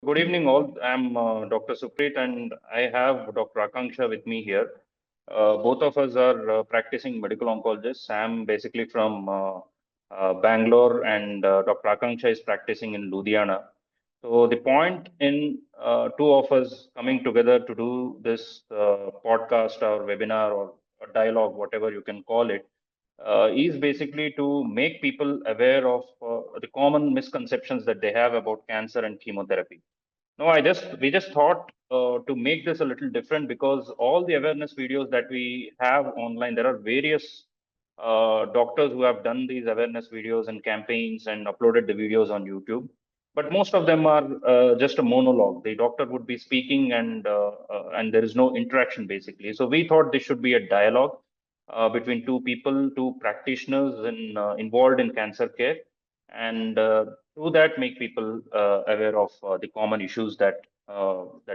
Good evening, all. I'm Dr. Supreet, and I have Dr. Akanksha with me here. Both of us are practicing medical oncologists. I'm basically from Bangalore, and Dr. Akanksha is practicing in Ludhiana. So the point in two of us coming together to do this podcast or webinar or a dialogue, whatever you can call it, is basically to make people aware of the common misconceptions that they have about cancer and chemotherapy. No, we just thought to make this a little different because all the awareness videos that we have online, there are various doctors who have done these awareness videos and campaigns and uploaded the videos on YouTube. But most of them are just a monologue. The doctor would be speaking, and there is no interaction basically. So we thought this should be a dialogue between two people, two practitioners involved in cancer care, and through that make people aware of the common issues that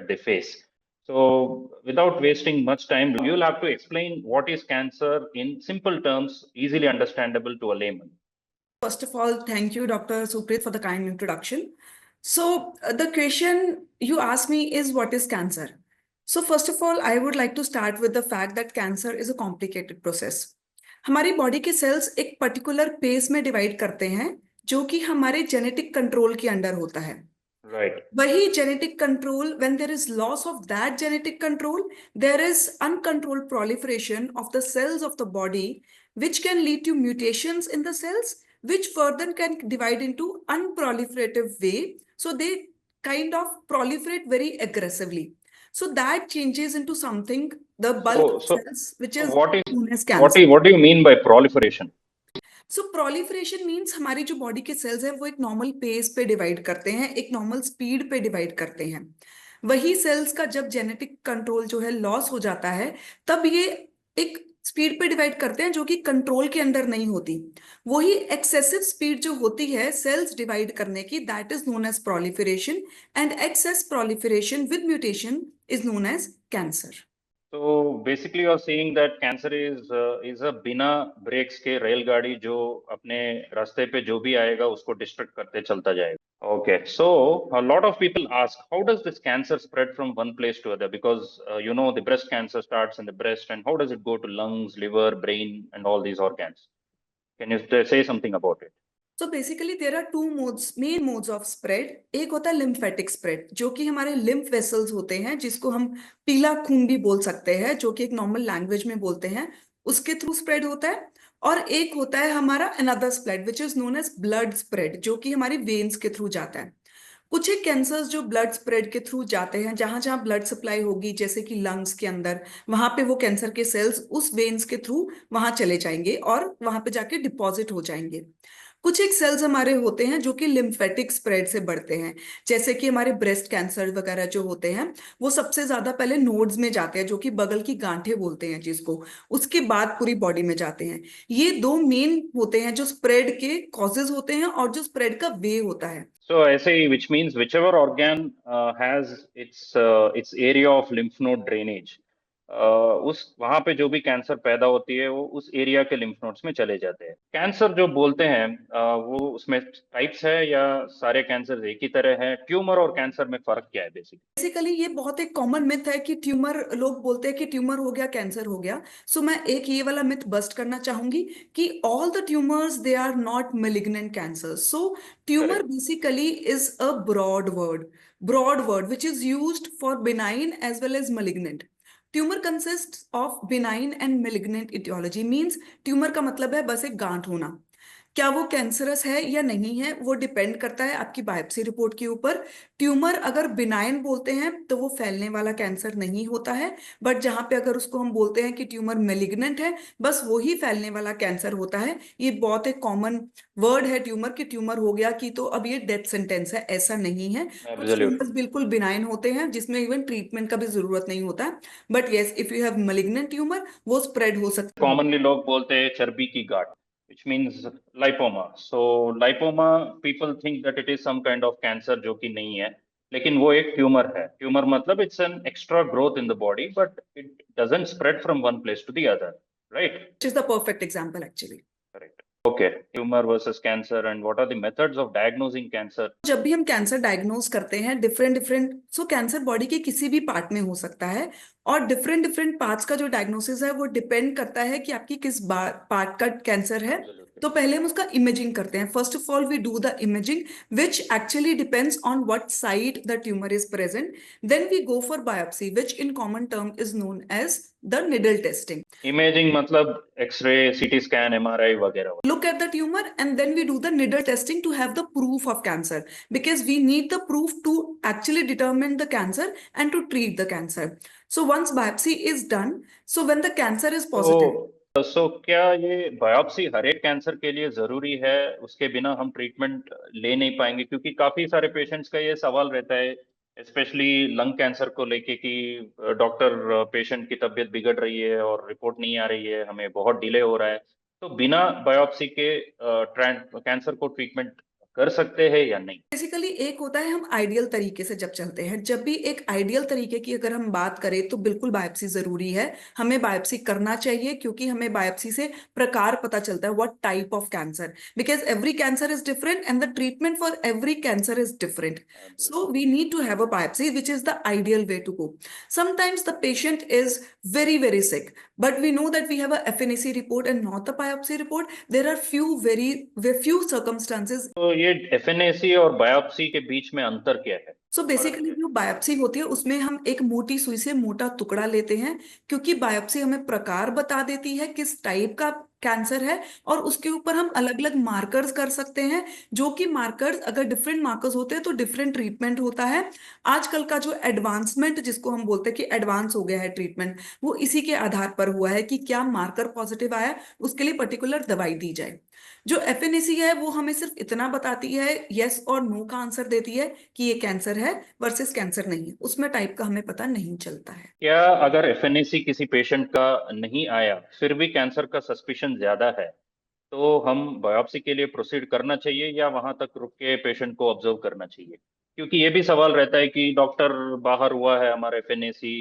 they face. So without wasting much time, you'll have to explain what is cancer in simple terms, easily understandable to a layman. First of all, thank you, Dr. Supreet, for the kind introduction. So, the question you asked me is what is cancer? So, first of all, I would like to start with the fact that cancer is a complicated process. हमारी body के sales एक particular pace में divide करते हैं जो कि हमारे genetic control के अंडर होता है. Right. वही genetic control, when there is loss of that genetic control, there is uncontrolled proliferation of the cells of the body, which can lead to mutations in the cells, which further can divide into unproliferative way. So they kind of proliferate very aggressively. So that changes into something, the bulk of cells, which is known as cancer. What do you mean by proliferation? So proliferation means हमारी जो body के sales हैं वो एक normal pace पे divide करते हैं, एक नॉर्मल स्पीड पे डिवाइड करते हैं. वही सेल्स का जब जेनेटिक कंट्रोल जो है लॉस हो जाता है, तब ये एक स्पीड पे डिवाइड करते हैं जो कि कंट्रोल के अंदर नहीं होती. वही एक्सेसिव स्पीड जो होती है सेल्स डिवाइड करने की, that is known as proliferation, and excess proliferation with mutation is known as cancer. So basically, you're saying that cancer is a बिना ब्रेक्स के रेलगाड़ी जो अपने रास्ते पे जो भी आएगा उसको डिस्ट्रक्ट करते चलता जाएगा. Okay, so a lot of people ask, how does this cancer spread from one place to other? Because the breast cancer starts in the breast, and how does it go to lungs, liver, brain, and all these organs? Can you say something about it? So basically there are two main modes of spread. एक होता है lymphatic spread, जो कि हमारे lymph vessels होते हैं, जिसको हम पीला खून भी बोल सकते हैं, जो कि एक नॉर्मल लैंग्वेज में बोलते हैं, उसके थ्रू स्प्रेड होता है. और एक होता है हमारा another spread which is known as blood spread, जो कि हमारी वेन्स के थ्रू जाता है. कुछ एक कैंसर्स जो ब्लड स्प्रेड के थ्रू जाते हैं, जहां जहां ब्लड सप्लाई होगी, जैसे कि लंग्स के अंदर, वहां पे वो कैंसर के सेल्स उस वेन्स के थ्रू वहां चले जाएंगे और वहां पे जाके डिपॉजिट हो जाएंगे. कुछ एक सेल्स हमारे होते हैं जो कि लिम्फेटिक स्प्रेड से बढ़ते हैं, जैसे कि हमारे ब्रेस्ट कैंसर वगैरह जो होते हैं, वो सबसे ज्यादा पहले नोड्स में जाते हैं, जो कि बगल की गांठें बोलते हैं जिसको, उसके बाद पूरी बॉडी में जाते हैं. ये दो मेन होते हैं जो स्प्रेड के कॉजेज होते हैं और जो स्प्रेड का वे होता है. So ऐसे ही, which means whichever organ has its area of lymph node drainage, उस वहां पे जो भी कैंसर पैदा होती है वो उस एरिया के लिम्फ नोड्स में चले जाते हैं. कैंसर जो बोलते हैं वो उसमें टाइप्स है या सारे कैंसर एक ही तरह है? ट्यूमर और कैंसर में फर्क क्या है बेसिकली ये बहुत एक कॉमन मिथ है कि ट्यूमर, लोग बोलते हैं कि ट्यूमर हो गया कैंसर हो गया. सो मैं एक ये वाला मिथ बस्ट करना चाहूंगी कि all the tumours they are not malignant cancers. So tumor basically is a broad word which is used for benign as well as malignant. Tumour consist of benign and malignant aetiology. Means tumour का मतलब है बस एक गांठ होना. क्या वो cancerous है या नहीं है वो डिपेंड करता है आपकी बायोप्सी रिपोर्ट के ऊपर. ट्यूमर अगर बिनाइन बोलते हैं तो वो फैलने वाला कैंसर नहीं होता है, बट जहां पे अगर उसको हम बोलते हैं कि ट्यूमर मेलिग्नेंट है, बस वो ही फैलने वाला कैंसर होता है. ये बहुत एक कॉमन वर्ड है ट्यूमर, की ट्यूमर हो गया कि तो अब ये डेथ सेंटेंस है, ऐसा नहीं है. कुछ ट्यूमर्स बिल्कुल बिनाइन होते हैं जिसमें इवन ट्रीटमेंट का भी जरूरत नहीं होता है, but yes if you have malignant tumour वो स्प्रेड हो सकता है. कॉमनली लोग बोलते हैं चर्बी की गांठ, which means lipoma. So lipoma, people think that it is some kind of cancer, जो कि नहीं है, लेकिन वो एक ट्यूमर है. ट्यूमर मतलब it's an extra growth in the body, but it doesn't spread from one place to the other, right? Which is the perfect example actually. Correct. Okay, tumor versus cancer, and what are the methods of diagnosing cancer? जब भी हम cancer diagnose करते हैं different different cancer body के किसी भी part में हो सकता है, और डिफरेंट डिफरेंट पार्ट्स का जो डायग्नोसिस है वो डिपेंड करता है कि आपकी किस पार्ट का कैंसर है। Absolutely. तो पहले हम उसका इमेजिंग करते हैं। First of all we do the imaging which actually depends on what side the tumour is present. Then we go for biopsy which in common term is known as the needle testing. Imaging मतलब x ray, CT scan, MRI वगैरह। Look at the tumor and then we do the needle testing to have the proof of cancer, because we need the proof to actually determine the cancer and to treat the cancer. So once biopsy is done, so when the cancer is positive, तो क्या ये biopsy हर एक cancer के लिए जरूरी है? उसके बिना हम ट्रीटमेंट ले नहीं पाएंगे, क्योंकि काफी सारे पेशेंट्स का ये सवाल रहता है, स्पेशली लंग कैंसर को लेके, कि डॉक्टर पेशेंट की तबीयत बिगड़ रही है और रिपोर्ट नहीं आ रही है, हमें बहुत डिले हो रहा है, तो बिना बायोप्सी के कैंसर को ट्रीटमेंट कर सकते हैं या नहीं? बेसिकली एक होता है हम आइडियल तरीके से जब चलते हैं, जब भी एक आइडियल तरीके की अगर हम बात करें तो बिल्कुल बायोप्सी जरूरी है। हमें बायोप्सी करना चाहिए क्योंकि हमें बायोप्सी से प्रकार पता चलता है what type of cancer, because every cancer is different and the treatment for every cancer is different. So we need to have a biopsy, which is the ideal way to go. Sometimes the patient is very, very sick, but we know that we have a FNAC report and not the biopsy report. There are very few circumstances. तो ये FNAC और biopsy के बीच में अंतर क्या है? So basically जो biopsy होती है उसमें हम एक मोटी सुई से मोटा टुकड़ा लेते हैं, क्योंकि बायोप्सी हमें प्रकार बता देती है किस टाइप का कैंसर है, और उसके ऊपर हम अलग अलग मार्कर्स कर सकते हैं, जो कि मार्कर्स अगर डिफरेंट मार्कर्स होते हैं तो डिफरेंट ट्रीटमेंट होता है। आजकल का जो एडवांसमेंट जिसको हम बोलते हैं कि एडवांस हो गया है ट्रीटमेंट, वो इसी के आधार पर हुआ है कि क्या मार्कर पॉजिटिव आया, उसके लिए पर्टिकुलर दवाई दी जाए। जो एफएनएसी है वो हमें सिर्फ इतना बताती है, यस और नो का आंसर देती है कि ये कैंसर है वर्सेस कैंसर नहीं है, उसमें टाइप का हमें पता नहीं चलता है। क्या अगर एफएनएसी किसी पेशेंट का नहीं आया, फिर भी कैंसर का सस्पिशन ज्यादा है, तो हम बायोप्सी के लिए प्रोसीड करना चाहिए या वहां तक रुक के पेशेंट को ऑब्जर्व करना चाहिए? क्योंकि ये भी सवाल रहता है कि डॉक्टर बाहर हुआ है हमारा एफएनएसी,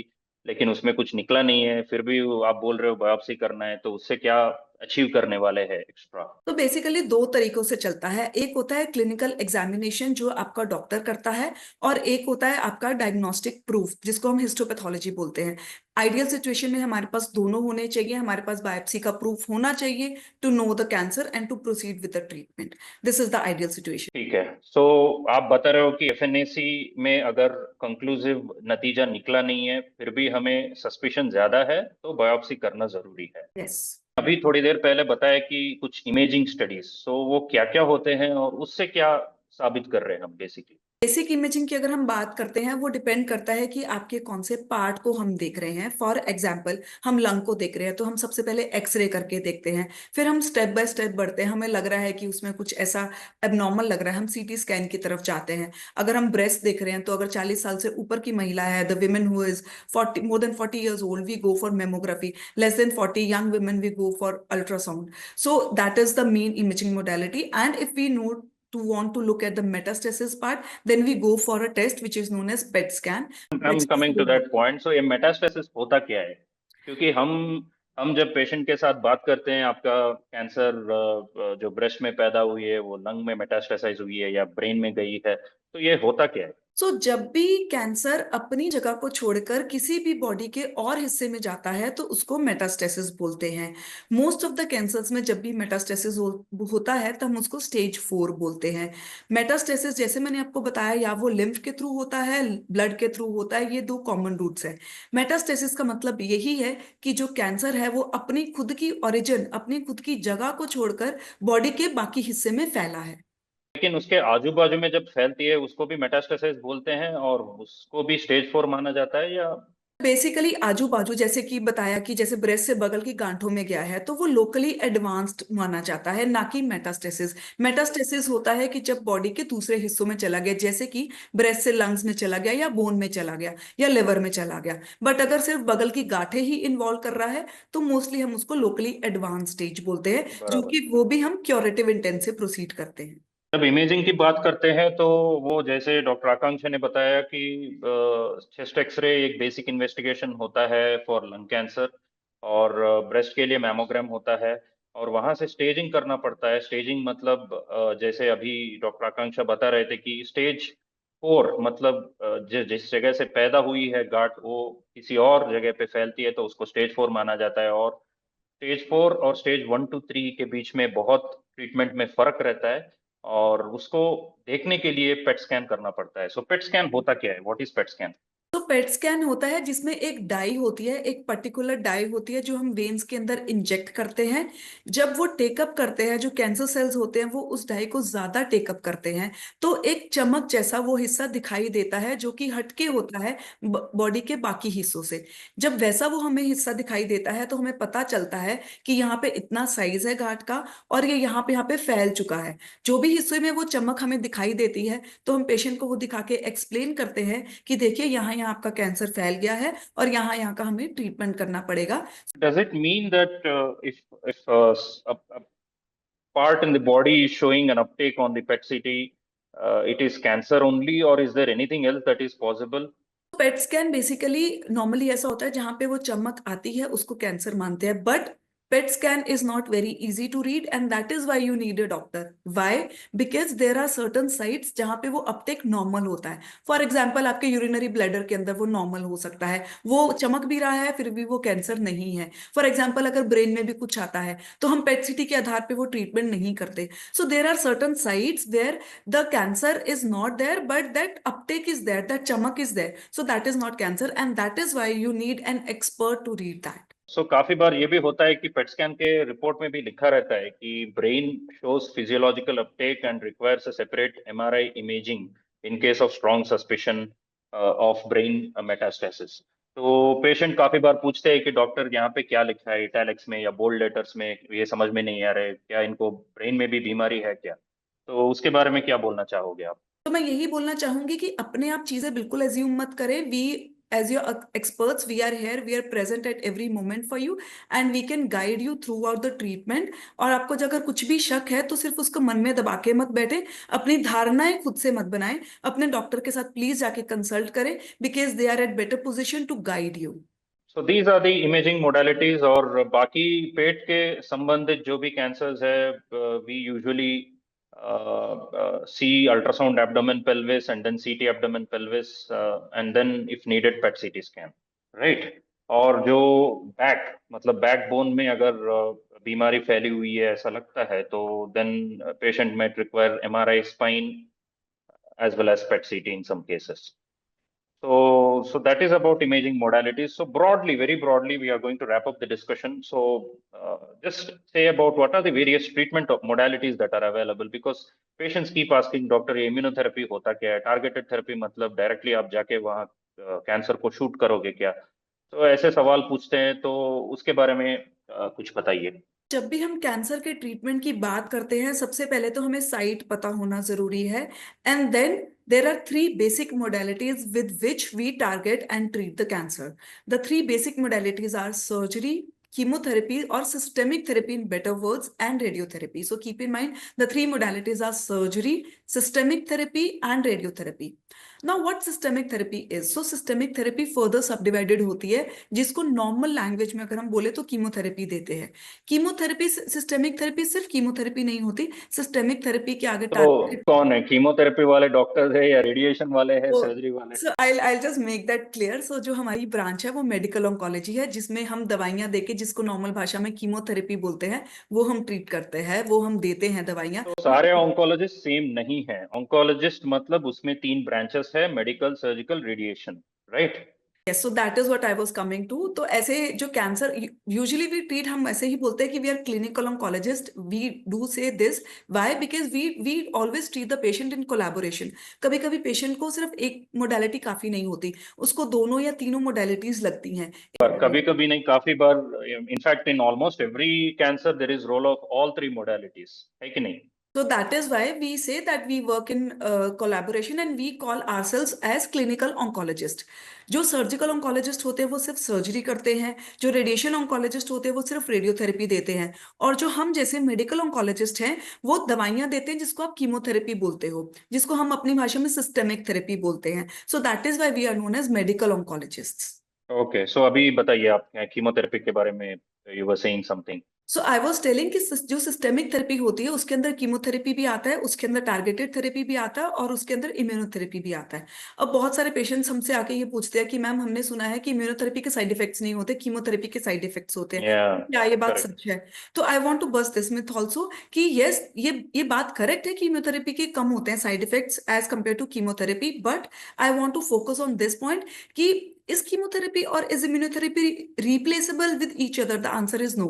लेकिन उसमें कुछ निकला नहीं है, फिर भी आप बोल रहे हो बायोप्सी करना है, तो उससे क्या अचीव करने वाले हैं एक्स्ट्रा? तो बेसिकली दो तरीकों से चलता है। एक होता है क्लिनिकल एग्जामिनेशन जो आपका डॉक्टर करता है, और एक होता है आपका डायग्नोस्टिक प्रूफ जिसको हम हिस्टोपैथोलॉजी बोलते हैं। आइडियल सिचुएशन में हमारे पास दोनों होने चाहिए। हमारे पास बायोप्सी का प्रूफ होना चाहिए to know the cancer and to proceed with the treatment. This is the ideal situation. ठीक है। सो आप बता रहे हो कि एफएनएसी में अगर कंक्लूसिव नतीजा निकला नहीं है, फिर भी हमें सस्पिशन ज्यादा है, तो बायोप्सी करना जरूरी है। यस। अभी थोड़ी देर पहले बताया कि कुछ इमेजिंग स्टडीज, सो वो क्या क्या होते हैं और उससे क्या साबित कर रहे हैं हम बेसिकली? बेसिक इमेजिंग की अगर हम बात करते हैं वो डिपेंड करता है कि आपके कौन से पार्ट को हम देख रहे हैं। फॉर एग्जाम्पल हम लंग को देख रहे हैं तो हम सबसे पहले एक्सरे करके देखते हैं, फिर हम स्टेप बाय स्टेप बढ़ते हैं, हमें लग रहा है कि उसमें कुछ ऐसा एबनॉर्मल लग रहा है, हम सीटी स्कैन की तरफ जाते हैं। अगर हम ब्रेस्ट देख रहे हैं तो अगर 40 साल से ऊपर की महिला है, the women who is 40 more than 40 years old, we go for mammography. Less than 40 young women we go for ultrasound. So that is the main imaging modality. And if we know to want to look at the metastasis part, then we go for a test which is known as PET scan. I am coming to that point. So ये metastasis होता क्या है? क्योंकि हम जब patient के साथ बात करते हैं, आपका कैंसर जो ब्रेस्ट में पैदा हुई है वो लंग में मेटास्टेसाइज हुई है या ब्रेन में गई है, तो ये होता क्या है? सो जब भी कैंसर अपनी जगह को छोड़कर किसी भी बॉडी के और हिस्से में जाता है तो उसको मेटास्टेसिस बोलते हैं। मोस्ट ऑफ द कैंसर्स में जब भी मेटास्टेसिस होता है तो हम उसको स्टेज 4 बोलते हैं। मेटास्टेसिस जैसे मैंने आपको बताया, या वो लिम्फ के थ्रू होता है, ब्लड के थ्रू होता है, ये दो कॉमन रूट्स है। मेटास्टेसिस का मतलब यही है कि जो कैंसर है वो अपनी खुद की ओरिजिन, अपनी खुद की जगह को छोड़कर बॉडी के बाकी हिस्से में फैला है। लेकिन उसके आजू बाजू में जब फैलती है उसको भी मेटास्टेसिस बोलते हैं और उसको भी स्टेज 4 माना जाता है, या? बेसिकली आजू बाजू जैसे कि बताया कि जैसे ब्रेस्ट से बगल की गांठों में गया है तो वो लोकली एडवांस्ड माना जाता है, ना कि मेटास्टेसिस। मेटास्टेसिस होता है कि जब बॉडी के दूसरे हिस्सों में चला गया, जैसे कि ब्रेस्ट से लंग्स में चला गया या बोन में चला गया या लिवर में चला गया। बट अगर सिर्फ बगल की गांठें ही इन्वॉल्व कर रहा है तो मोस्टली हम उसको लोकली एडवांस स्टेज बोलते हैं, जो बराबर। कि वो भी हम क्योरेटिव इंटेंट से प्रोसीड करते हैं। जब इमेजिंग की बात करते हैं तो वो जैसे डॉक्टर आकांक्षा ने बताया कि चेस्ट एक्सरे एक बेसिक इन्वेस्टिगेशन होता है फॉर लंग कैंसर, और ब्रेस्ट के लिए मैमोग्राम होता है, और वहां से स्टेजिंग करना पड़ता है। स्टेजिंग मतलब जैसे अभी डॉक्टर आकांक्षा बता रहे थे कि स्टेज 4 मतलब जिस जगह से पैदा हुई है गांठ वो किसी और जगह पे फैलती है तो उसको स्टेज 4 माना जाता है। और स्टेज 4 और स्टेज 1 to 3 के बीच में बहुत ट्रीटमेंट में फर्क रहता है और उसको देखने के लिए पेट स्कैन करना पड़ता है। सो पेट स्कैन होता क्या है? What is PET scan? तो पेट स्कैन होता है जिसमें एक डाई होती है, एक पर्टिकुलर डाई होती है जो हम वेन्स के अंदर इंजेक्ट करते हैं। जब वो टेकअप करते हैं, जो कैंसर सेल्स होते हैं वो उस डाई को ज्यादा टेकअप करते हैं, तो एक चमक जैसा वो हिस्सा दिखाई देता है जो कि हटके होता है बॉडी के बाकी हिस्सों से। जब वैसा वो हमें हिस्सा दिखाई देता है तो हमें पता चलता है कि यहाँ पे इतना साइज है गांठ का और ये यहाँ पे फैल चुका है। जो भी हिस्से में वो चमक हमें दिखाई देती है तो हम पेशेंट को वो दिखा के एक्सप्लेन करते हैं कि देखिए यहाँ यहाँ आपका कैंसर फैल गया है और यहाँ का हमें ट्रीटमेंट करना पड़ेगा। Does it mean that if a part in the body is showing an uptake on the PET CT, it is cancer only, or is there anything else that is possible? PET scan basically normally ऐसा होता है जहां पे वो चमक आती है उसको कैंसर मानते हैं, but PET scan is not very easy to read and that is why you need a doctor. Why? Because there are certain sites जहां पे वो अपटेक नॉर्मल होता है। फॉर एग्जाम्पल आपके यूरिनरी ब्लैडर के अंदर वो नॉर्मल हो सकता है, वो चमक भी रहा है फिर भी वो कैंसर नहीं है। फॉर एग्जाम्पल अगर ब्रेन में भी कुछ आता है तो हम पेट सीटी के आधार पे वो ट्रीटमेंट नहीं करते। So there are certain sites where the cancer is not there but that uptake is there, that chamak is there, so that is not cancer and that is why you need an expert to read that. सो काफी बार ये भी होता है कि PET scan के report में भी लिखा रहता है कि brain shows physiological Uptake and requires a separate MRI imaging in case of strong suspicion of brain metastasis. तो पेशेंट काफी बार पूछते हैं कि डॉक्टर यहाँ पे क्या लिखा है इटैलिक्स में या बोल्ड लेटर्स में, ये समझ में नहीं आ रहा है, क्या इनको ब्रेन में भी बीमारी है क्या? तो उसके बारे में क्या बोलना चाहोगे आप? तो मैं यही बोलना चाहूंगी कि अपने आप चीजें बिल्कुल एज्यूम मत करें। We as your experts we are here, we are present at every moment for you and we can guide you throughout the treatment. और आपको अगर कुछ भी शक है तो सिर्फ उसको मन में दबा के मत बैठे, अपनी धारणाएं खुद से मत बनाएं, अपने डॉक्टर के साथ प्लीज जाके कंसल्ट करें because they are at better position to guide you. So these are the imaging modalities. और बाकी पेट के संबंधित जो भी कैंसर्स है, we usually see ultrasound abdomen pelvis and then CT abdomen pelvis and then if needed PET CT scan, right? और जो बैक मतलब बैकबोन में अगर बीमारी फैली हुई है ऐसा लगता है तो देन पेशेंट में require MRI spine as well as PET CT in some cases. So that is about imaging modalities. So broadly, very broadly, we are going to wrap up the discussion. So just say about what are the various treatment modalities that are available, because patients keep asking, doctor, ये immunotherapy होता क्या है? Targeted therapy मतलब directly आप जाके वहाँ cancer को shoot करोगे क्या? तो ऐसे सवाल पूछते हैं, तो उसके बारे में कुछ बताइए। जब भी हम कैंसर के ट्रीटमेंट की बात करते हैं सबसे पहले तो हमें साइट पता होना जरूरी है and then there are three basic modalities with which we target and treat the cancer. The three basic modalities are surgery, chemotherapy or systemic therapy in better words and radiotherapy. So keep in mind the three modalities are surgery, systemic therapy and radiotherapy. Now what systemic therapy is? So systemic therapy further subdivided होती है जिसको normal language में अगर हम बोले तो chemotherapy देते हैं। कीमोथेरेपी, सिस्टेमिक थेरेपी सिर्फ कीमोथेरेपी नहीं होती, सिस्टेमिक थेरेपी के आगे तो कौन है कीमोथेरेपी वाले? डॉक्टर है या रेडिएशन वाले हैं, तो सर्जरी वाले? So I just make that clear. So जो हमारी ब्रांच है वो मेडिकल ऑन्कोलॉजी है जिसमें हम दवाइयां देके, जिसको नॉर्मल भाषा में कीमोथेरेपी बोलते हैं, वो हम ट्रीट करते हैं, वो हम देते हैं दवाइयां। तो सारे ऑन्कोलॉजिस्ट सेम नहीं है। ऑन्कोलॉजिस्ट मतलब उसमें 3 ब्रांचेस है, medical, surgical, radiation, right? Yes, so that is what I was coming to. तो ऐसे जो कैंसर यूजुअली वी ट्रीट, हम ऐसे ही बोलते हैं कि we are clinical oncologist, we do say this. Why? Because we always treat the patient in collaboration. कभी कभी पेशेंट को सिर्फ एक मोडालिटी काफी नहीं होती, उसको दोनों या तीनों मोडालिटीज लगती हैं। पर कभी कभी नहीं, काफी बार, in fact in almost every cancer there is role of all 3 modalities, है कि नहीं? So that is why we say that we work in collaboration and we call ourselves as clinical oncologist. जो सर्जिकल oncologist होते हैं वो सिर्फ surgery करते हैं, जो रेडिएशन oncologist होते हैं वो सिर्फ रेडियोथेरेपी देते हैं, और जो हम जैसे मेडिकल oncologist हैं वो दवाइयां देते हैं जिसको आप कीमोथेरेपी बोलते हो, जिसको हम अपनी भाषा में सिस्टेमिक थेरेपी बोलते हैं। So that is why we are known as medical oncologist. Okay, so अभी बताइए आप कीमोथेरेपी के बारे में, you were saying something. So I was telling कि जो सिस्टेमिक थेरेपी होती है उसके अंदर कीमोथेरेपी भी आता है, उसके अंदर टारगेटेड थेरेपी भी आता है और उसके अंदर इम्यूनोथेरेपी भी आता है। अब बहुत सारे पेशेंट्स हमसे आके ये पूछते हैं कि मैम हमने सुना है कि इम्यूनोथेरेपी के साइड इफेक्ट्स नहीं होते, कीमोथेरेपी के साइड इफेक्ट्स होते हैं, Yeah, क्या ये बात correct. सच है? तो I want to bust this myth also कि यस, ये बात करेक्ट है कि कीमोथेरेपी के कम होते हैं side effects as compare to chemotherapy, but I want to focus on this point कि is chemotherapy or is immunotherapy replaceable with each other? The answer is no.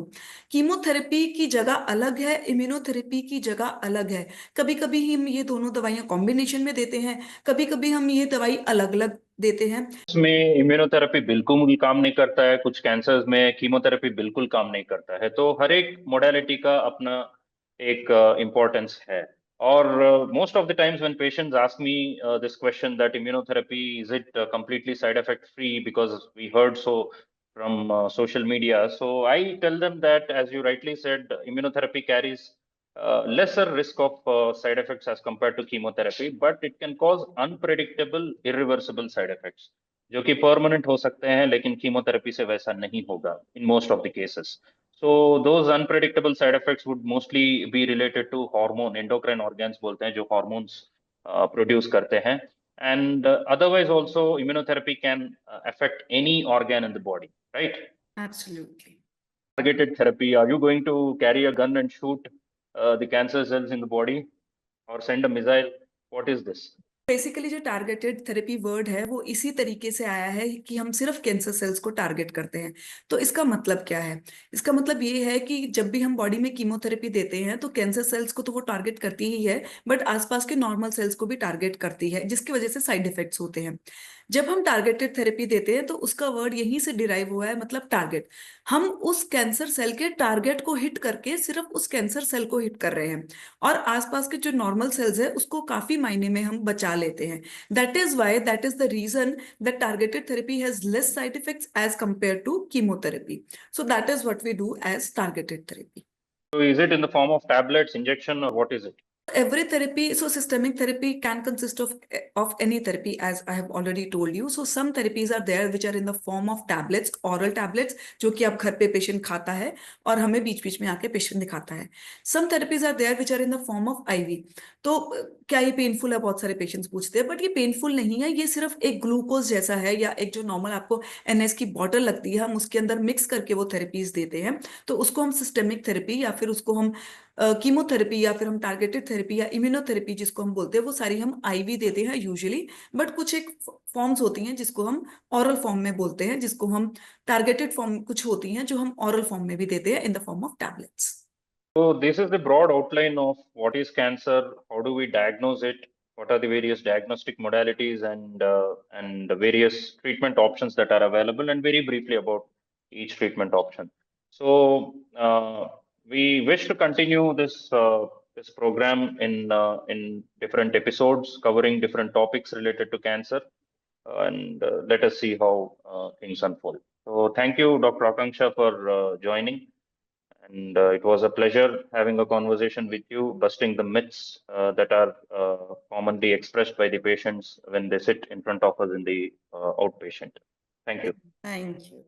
Chemotherapy की जगह अलग है, इम्यूनोथेरेपी की जगह अलग है। कभी कभी हम ये दोनों दवाइयां कॉम्बिनेशन में देते हैं, कभी कभी हम ये दवाई अलग अलग देते हैं। इसमें इम्यूनोथेरेपी बिल्कुल काम नहीं करता है, कुछ कैंसर्स में कीमोथेरेपी बिल्कुल काम नहीं करता है, तो हर एक मोडालिटी का अपना एक इम्पोर्टेंस है। और most of the times when patients ask me this question that immunotherapy is it completely side effect free because we heard so from social media, so I tell them that, as you rightly said, immunotherapy carries lesser risk of side effects as compared to chemotherapy, but it can cause unpredictable irreversible side effects जो कि permanent हो सकते हैं, लेकिन chemotherapy से वैसा नहीं होगा in most of the cases. So those unpredictable side effects would mostly be related to hormone, endocrine organs बोलते हैं, जो hormones produce करते हैं. And otherwise also immunotherapy can affect any organ in the body, right? Absolutely. Targeted therapy, are you going to carry a gun and shoot the cancer cells in the body or send a missile? What is this? Basically जो targeted therapy word है वो इसी तरीके से आया है कि हम सिर्फ कैंसर सेल्स को टारगेट करते हैं। तो इसका मतलब क्या है? इसका मतलब ये है कि जब भी हम बॉडी में कीमोथेरेपी देते हैं तो कैंसर सेल्स को तो वो टारगेट करती ही है, बट आसपास के नॉर्मल सेल्स को भी टारगेट करती है, जिसकी वजह से साइड इफेक्ट्स होते हैं। जब हम टारगेटेड थेरेपी देते हैं तो उसका वर्ड यहीं से डिराइव हुआ है, मतलब टारगेट। हम उस कैंसर सेल के टारगेट को हिट करके सिर्फ उस कैंसर सेल को हिट कर रहे हैं, और आसपास के जो नॉर्मल सेल्स है उसको काफी मायने में हम बचा लेते हैं। That is the reason that targeted therapy has less side effects as compare to chemotherapy. So that is what we do as targeted therapy. So is it in the form of tablets, injection, or what is it? Every therapy, so systemic therapy can consist of any therapy, as I have already told you. So some therapies are there which are in the form of tablets, oral tablets, जो कि अब घर पे patient खाता है और हमें बीच बीच में आके पेशेंट दिखाता है। Some therapies are there which are in the form of IV. तो क्या ये पेनफुल है? बहुत सारे पेशेंट्स पूछते हैं, बट ये पेनफुल नहीं है, ये सिर्फ एक ग्लूकोज जैसा है, या एक जो नॉर्मल आपको NS की बॉटल लगती है, हम उसके अंदर मिक्स करके वो थेरेपीज देते हैं। तो उसको हम सिस्टेमिक थेरेपी या फिर उसको हम कीमोथेरेपी या फिर हम टारगेटेड थेरेपी या इम्यूनोथेरेपी जिसको हम बोलते हैं, वो सारी हम IV देते हैं यूजुअली। बट कुछ एक फॉर्म्स होती हैं जिसको हम ऑरल फॉर्म में बोलते हैं, जिसको हम टारगेटेड फॉर्म कुछ होती हैं जो हम ऑरल फॉर्म में भी देते हैं in the form of tablets. So this is the broad outline of what is cancer, how do we diagnose it, what are the various diagnostic modalities, and the various treatment options that are available, and very briefly about each treatment option. So we wish to continue this program in different episodes covering different topics related to cancer, and let us see how things unfold. So thank you, Dr. Akanksha, for joining. And it was a pleasure having a conversation with you, busting the myths that are commonly expressed by the patients when they sit in front of us in the outpatient. Thank you. Thank you.